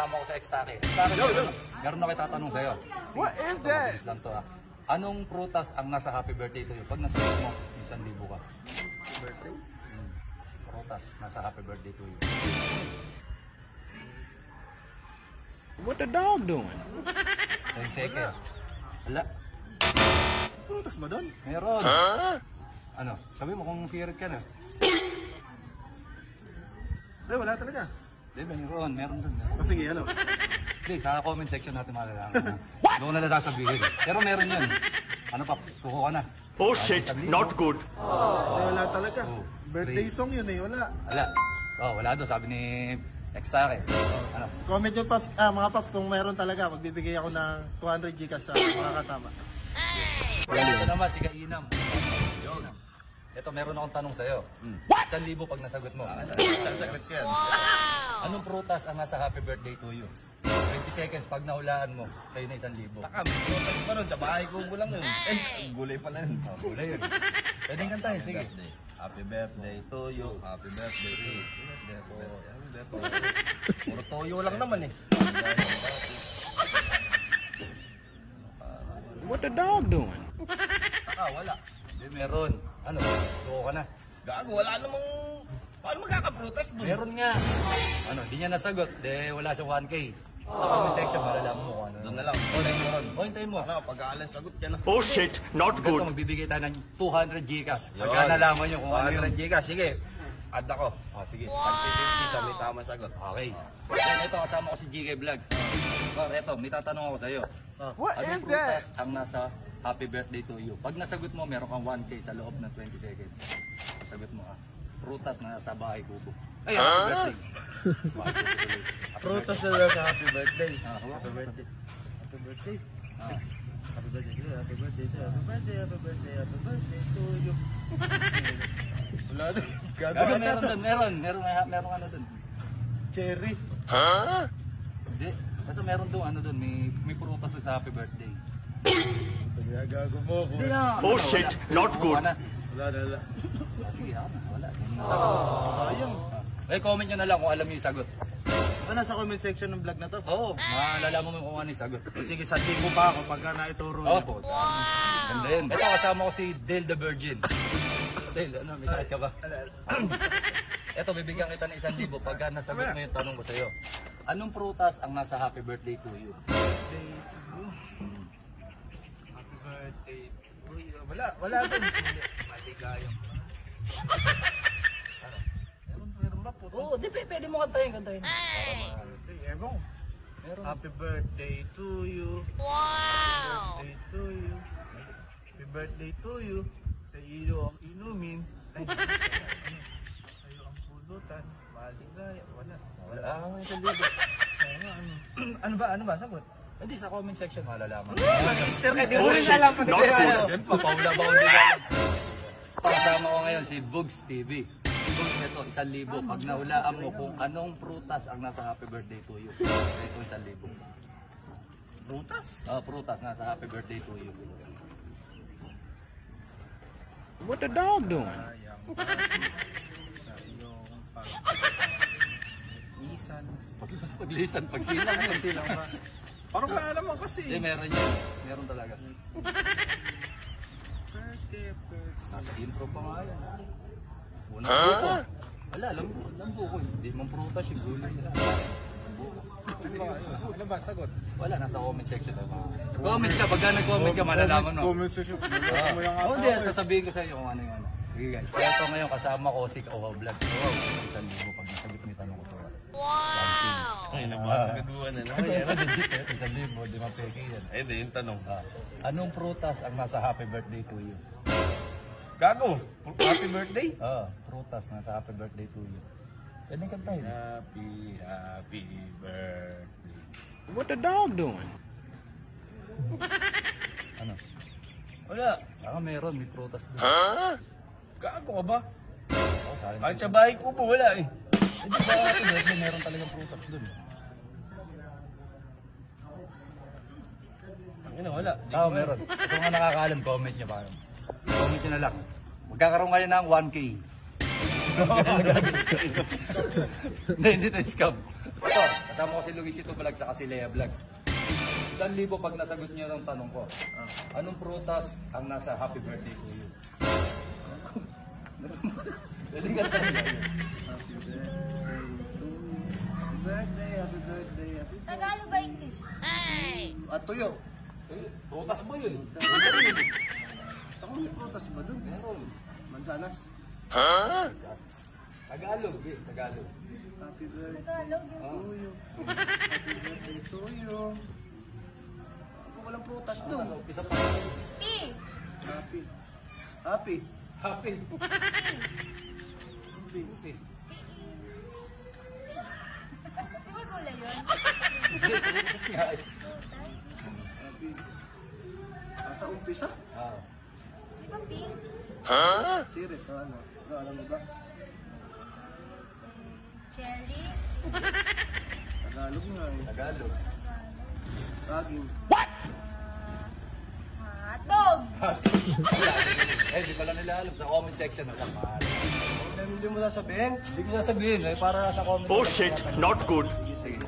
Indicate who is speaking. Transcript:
Speaker 1: kasama ko sa Extake. Meron na kita tatanong sa'yo.
Speaker 2: What is that?
Speaker 1: Lang to, ha? Anong prutas ang nasa happy birthday to you? Pag nasagot mo, 1,000 ka.
Speaker 2: Birthday?
Speaker 1: Prutas, nasa happy birthday to you.
Speaker 2: What the dog doing?
Speaker 1: 10 seconds. Wala.
Speaker 2: Prutas ba doon?
Speaker 1: Meron. Ano? Sabi mo kung favorite ka na.
Speaker 2: Hindi, wala talaga.
Speaker 1: Hindi, meron. Meron dun.
Speaker 2: O sige, ano?
Speaker 1: Hindi, sa comment section natin malalaman. Doon na lang sasabihin. Pero meron yun. Ano pa? Suko ka na.
Speaker 3: Oh shit, not good.
Speaker 2: Hindi, wala talaga.
Speaker 1: Oh,
Speaker 2: Birthday song yun eh, wala.
Speaker 1: Wala. Wala doon. Sabi ni Extake. Ano?
Speaker 2: Comment yung paps, mga paps, kung meron talaga, magbibigay ako ng 200 Gcash sa makakatama.
Speaker 1: Ito naman, si Kainam. Ito, meron akong tanong sa'yo. 1,000 pag nasagot mo.
Speaker 2: Sasagot ko yan.
Speaker 1: Anong prutas ang nasa happy birthday to you? 20 seconds, pag nahulaan mo, sa'yo na 1,000.
Speaker 4: Taka, may prutas pa ron. Sa bahay ko lang yun. Gulay pala yun.
Speaker 1: Gulay yun. Pwedeng kantahin, sige.
Speaker 4: Happy birthday to you. Happy birthday to you. Happy birthday. Puro toyo lang naman eh.
Speaker 2: What the dog doing?
Speaker 4: Taka, wala.
Speaker 1: Hindi, meron. Ano? Suko ka na.
Speaker 4: Gago, wala namang... Paano magkakaprutas doon?
Speaker 1: Meron nga. Ano, di niya nasagot. De, wala siya 1K. Sa comment section, malalaman mo kung ano.
Speaker 4: Doon na lang.
Speaker 1: Hintayin mo.
Speaker 4: Ano, pag-aalan, sagot ka na.
Speaker 3: Oh shit, not
Speaker 1: Ito,
Speaker 3: good.
Speaker 1: magbibigay tayo ng 200 Gcash. Pagka nalaman nyo kung ano yun.
Speaker 4: 100 Gcash, sige. Add ako.
Speaker 1: Sige.
Speaker 4: Pag-50 sa may tamang sagot.
Speaker 1: Okay. Then, ito, kasama ko si GK Vlogs. Ito, may tatanong ako sa'yo.
Speaker 2: What
Speaker 1: Anong
Speaker 2: is
Speaker 1: prutas
Speaker 2: that?
Speaker 1: ang nasa happy birthday to you? Pag nasagot mo, meron kang 1K sa loob ng 20 seconds. Nasagot mo ka. Prutas na nasa bahay kubo. Ay, happy birthday.
Speaker 4: Prutas na lang sa happy birthday.
Speaker 1: Happy birthday.
Speaker 4: Happy birthday.
Speaker 1: Ah.
Speaker 4: Happy birthday to you. Happy birthday to you. Happy birthday. Happy birthday. Happy birthday to you. Wala doon.
Speaker 1: Gago, meron doon. Meron ano doon.
Speaker 4: Cherry.
Speaker 1: Hindi. Basta meron doon ano doon. May prutas doon sa happy birthday.
Speaker 4: Gago mo.
Speaker 1: Hindi na.
Speaker 3: Oh shit, not good.
Speaker 4: Wala.
Speaker 1: Sige, wala.
Speaker 4: Sayang.
Speaker 1: Eh, comment nyo na lang kung alam niyo yung sagot.
Speaker 4: Ito nasa comment section ng vlog na to.
Speaker 1: Oo, malalaman mo kung ano yung sagot.
Speaker 4: Sige, sa ko pa ako pagka naituro
Speaker 1: Oh,
Speaker 4: niyo.
Speaker 1: ganda yun. Ito, kasama ko si Dale the Virgin. Dale, ano, may sakit ka ba? Ito, bibigyan kita ng 1,000 pagka nasagot mo yung tanong ko sa'yo. Anong prutas ang nasa happy birthday to you?
Speaker 4: Happy birthday to you. Wala doon. Maligayang. Meron ba po?
Speaker 1: Oo, di pwede mo kantahin.
Speaker 4: Ewan.
Speaker 1: Meron.
Speaker 4: Happy birthday to you. Wow! Happy birthday to you. Happy birthday to you. Sa iyo ang inumin. Sa'yo ang pulutan. Maligaya. Wala.
Speaker 1: Ang 1,000.
Speaker 4: Ano ba? Sagot?
Speaker 1: Hindi, sa comment section malalaman.
Speaker 4: Mag-easter ka. Di
Speaker 3: Oh shit, not good.
Speaker 1: Yan, papaula ba kung di alam. Kasama ko ngayon si Bugs TV. Bugs, ito, 1,000. Pag nahulaan mo kung anong prutas ang nasa happy birthday to you. Ito, 1,000.
Speaker 4: Prutas?
Speaker 1: Prutas nasa happy birthday to you.
Speaker 2: What the dog doing?
Speaker 4: Sa iyong pag-isan.
Speaker 1: Paglisan, pagsilang
Speaker 4: ba? Parang wala naman kasi.
Speaker 1: Hindi, meron yan. Meron talaga.
Speaker 4: Birthday.
Speaker 1: Nasa intro pa nga yan. Unang buko. Wala, lambo ko. Hindi mong prutas yung gulay nila.
Speaker 4: Ano ba? Sagot?
Speaker 1: Wala, nasa comment section na. Comment ka, pagka nag-comment ka, malalaman mo.
Speaker 4: Comment section.
Speaker 1: Hindi, sasabihin ko sa inyo kung ano yung ano. Okay guys, ito ngayon kasama ko si Owa Vlog. Wow, 1,000 pag nasagot mo yung tanong ko sa wow!
Speaker 4: Ay, nabagaduan na naman yan.
Speaker 1: 1,000, di mapeke yan.
Speaker 4: Ay, hindi, yung tanong.
Speaker 1: Anong prutas ang nasa happy birthday to you?
Speaker 4: Gago! Happy birthday?
Speaker 1: Prutas nasa happy birthday to you. Pwede kantahin.
Speaker 4: Happy birthday.
Speaker 2: What the dog doing?
Speaker 1: Ano?
Speaker 4: Wala.
Speaker 1: Meron, may prutas doon.
Speaker 4: Gago ka ba?
Speaker 1: Sayang.
Speaker 4: Kahit sa bahay ko po, wala eh.
Speaker 1: Hindi sa happy birthday, meron talagang prutas doon.
Speaker 4: Wala.
Speaker 1: Meron. Kung nga nakakaalam, comment nyo pa. Comment nyo na lang. Magkakaroon kayo ng 1K. Hindi ito scam. Ito, kasama ko si Luisito Vlogs sa si Lea Vlogs. 1,000 pag nasagot niyo ng tanong ko. Anong prutas ang nasa happy birthday to you? Pwede ka tayo.
Speaker 4: Happy birthday, happy birthday, happy
Speaker 5: Tagalog ba English?
Speaker 4: At tuyo.
Speaker 1: Prutas mo yun.
Speaker 4: Saka may prutas ba dun?
Speaker 1: Meron.
Speaker 4: Mansanas.
Speaker 1: Tagalog eh, Tagalog.
Speaker 4: Happy birthday
Speaker 5: Tagalog
Speaker 4: to
Speaker 5: yun.
Speaker 4: you. Happy birthday to you. Ako walang prutas dun.
Speaker 1: Isa pa.
Speaker 5: P.
Speaker 4: Happy. Happy.
Speaker 1: Happy.
Speaker 4: Happy.
Speaker 5: Di ba gulay yun?
Speaker 1: Prutas nga eh.
Speaker 4: Happy. Asa umpisa?
Speaker 1: Ah.
Speaker 5: Di ba pink?
Speaker 4: Sirit o ano? Alam mo ba?
Speaker 5: Cherry?
Speaker 4: Tagalog nga eh.
Speaker 1: Tagalog.
Speaker 4: Saging.
Speaker 5: Hotdog!
Speaker 1: Eh, di pala nila alam. Sa comment section na lang.
Speaker 4: Hindi mo sasabihin?
Speaker 1: Hindi ko sasabihin eh, para sa comment.
Speaker 3: Oh shit, not good.
Speaker 1: Sige.